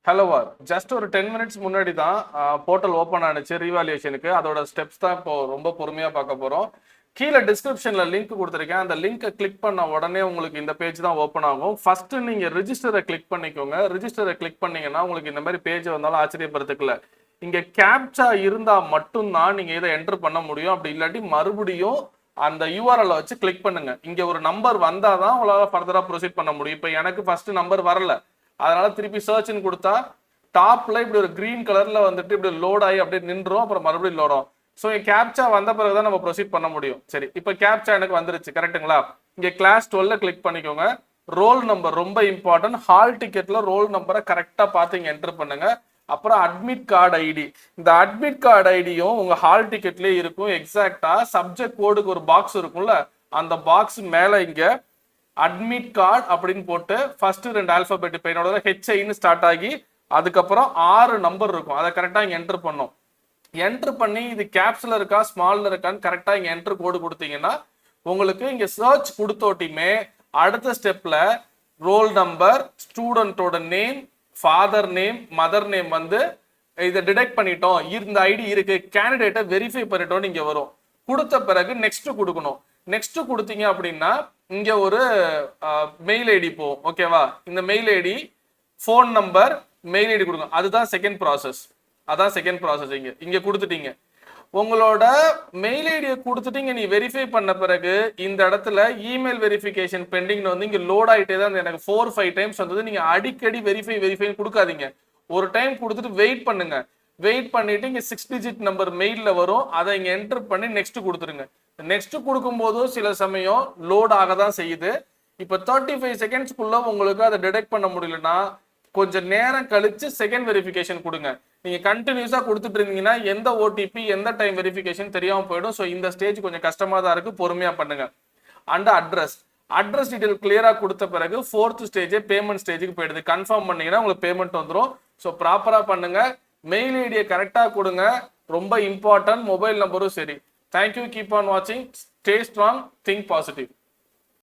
Hello வார் just ஒரு 10 minutes முன்னாடி தான் போர்ட்டல் ஓப்பன் ஆனிச்சு ரீவாலுவேஷனுக்கு. அதோட ஸ்டெப்ஸ் தான் இப்போ ரொம்ப பொறுமையாக பார்க்க போகிறோம். கீழே டிஸ்கிரிப்ஷனில் லிங்க் கொடுத்துருக்கேன். அந்த லிங்கை கிளிக் பண்ண உடனே உங்களுக்கு இந்த பேஜ் தான் ஓப்பன் ஆகும். ஃபஸ்ட்டு நீங்கள் ரிஜிஸ்டரை கிளிக் பண்ணிக்கோங்க. ரிஜிஸ்டரை கிளிக் பண்ணிங்கன்னா உங்களுக்கு இந்த மாதிரி பேஜ் வந்தாலும் ஆச்சரியப்படுறதுக்குல. இங்கே கேப்சா இருந்தால் மட்டும்தான் நீங்கள் இதை என்டர் பண்ண முடியும். அப்படி இல்லாட்டி மறுபடியும் அந்த யூஆர்எல் வச்சு கிளிக் பண்ணுங்க. இங்கே ஒரு நம்பர் வந்தால் தான் உங்களால் ஃபர்தராக ப்ரொசீட் பண்ண முடியும். இப்போ எனக்கு ஃபஸ்ட்டு நம்பர் வரல, அதனால திருப்பி சர்ச்னு கொடுத்தா டாப்ல இப்படி ஒரு கிரீன் கலர்ல வந்துட்டு இப்படி லோட் ஆகி அப்படியே நின்றோம், அப்புறம் மறுபடியும் லோடும். ஸோ கேப்சா வந்த பிறகுதான் நம்ம ப்ரொசீட் பண்ண முடியும். சரி, இப்போ கேப்சா எனக்கு வந்துருச்சு, கரெக்டுங்களா? இங்க கிளாஸ் 12 கிளிக் பண்ணிக்கோங்க. ரோல் நம்பர் ரொம்ப இம்பார்ட்டன்ட். ஹால் டிக்கெட்ல ரோல் நம்பரை கரெக்டா பார்த்து இங்க என்டர் பண்ணுங்க. அப்புறம் அட்மிட் கார்டு ஐடி, இந்த அட்மிட் கார்டு ஐடியும் உங்க ஹால் டிக்கெட்லயே இருக்கும். எக்ஸாக்டா சப்ஜெக்ட் கோடுக்கு ஒரு பாக்ஸ் இருக்கும்ல, அந்த பாக்ஸ் மேல இங்க அட்மிட் கார்டு அப்படின்னு போட்டு ஃபர்ஸ்ட் 2 ஆல்பபெட், இப்போ என்னோட ஹெச்ஐன்னு ஸ்டார்ட் ஆகி அதுக்கப்புறம் 6 நம்பர் இருக்கும். அதை கரெக்டாக இங்கே என்டர் பண்ணும். என்டர் பண்ணி இது கேப்ஸ்ல இருக்கா ஸ்மால்ல இருக்கான்னு கரெக்டாக இங்கே என்டர் கோடு கொடுத்தீங்கன்னா உங்களுக்கு இங்கே சர்ச் கொடுத்தோட்டியுமே அடுத்த ஸ்டெப்ல ரோல் நம்பர், ஸ்டூடெண்டோட name, father name, mother name வந்து இதை டிடெக்ட் பண்ணிட்டோம், இந்த ஐடி இருக்கு, கேண்டிடேட்டை வெரிஃபை பண்ணிட்டோம் இங்கே வரும். கொடுத்த பிறகு நெக்ஸ்ட் கொடுக்கணும். நெக்ஸ்ட் கொடுத்தீங்க அப்படின்னா இங்க ஒரு மெயில் ஐடி போகும். ஓகேவா? இந்த mail ID, phone number, mail ID கொடுங்க. அதுதான் செகண்ட் ப்ராசஸ். அதான் செகண்ட் ப்ராசஸ். இங்க கொடுத்துட்டீங்க. உங்களோட மெயில் ஐடியை கொடுத்துட்டீங்க. நீ வெரிஃபை பண்ண பிறகு இந்த இடத்துல இமெயில் வெரிஃபிகேஷன் பெண்டிங்னு வந்து இங்க லோட் ஆகிட்டே தான். எனக்கு 4-5 டைம்ஸ் வந்தது. நீங்க அடிக்கடி வெரிஃபை கொடுக்காதீங்க. ஒரு டைம் கொடுத்துட்டு வெயிட் பண்ணுங்க. வெயிட் பண்ணிட்டு இங்க 6 டிஜிட் நம்பர் மெயில்ல வரும். அதை இங்க என்டர் பண்ணி நெக்ஸ்ட் கொடுத்துருங்க. நெக்ஸ்ட் கொடுக்கும் போதும் சில சமயம் லோட் ஆக தான் செய்யுது. இப்போ 35 செகண்ட்ஸ்க்குள்ள உங்களுக்கு அதை டிடெக்ட் பண்ண முடியலன்னா கொஞ்சம் நேரம் கழிச்சு செகண்ட் வெரிஃபிகேஷன் கொடுங்க. நீங்க கண்டினியூஸா கொடுத்துட்டு இருந்தீங்கன்னா எந்த ஓடிபி எந்த டைம் வெரிஃபிகேஷன் தெரியாம போயிடும். ஸோ இந்த ஸ்டேஜ் கொஞ்சம் கஷ்டமா தான் இருக்கு, பொறுமையா பண்ணுங்க. அண்ட் அட்ரஸ் டீடைல் கிளியரா கொடுத்த பிறகு 4th ஸ்டேஜ் பேமெண்ட் ஸ்டேஜுக்கு போயிடுது. கன்ஃபார்ம் பண்ணீங்கன்னா உங்களுக்கு பேமெண்ட் வந்துடும். ஸோ ப்ராப்பரா பண்ணுங்க. மெயில் ஐடியை கரெக்டா கொடுங்க, ரொம்ப இம்பார்ட்டன்ட். மொபைல் நம்பரும் சரி. Thank you. Keep on watching. Stay strong. Think positive.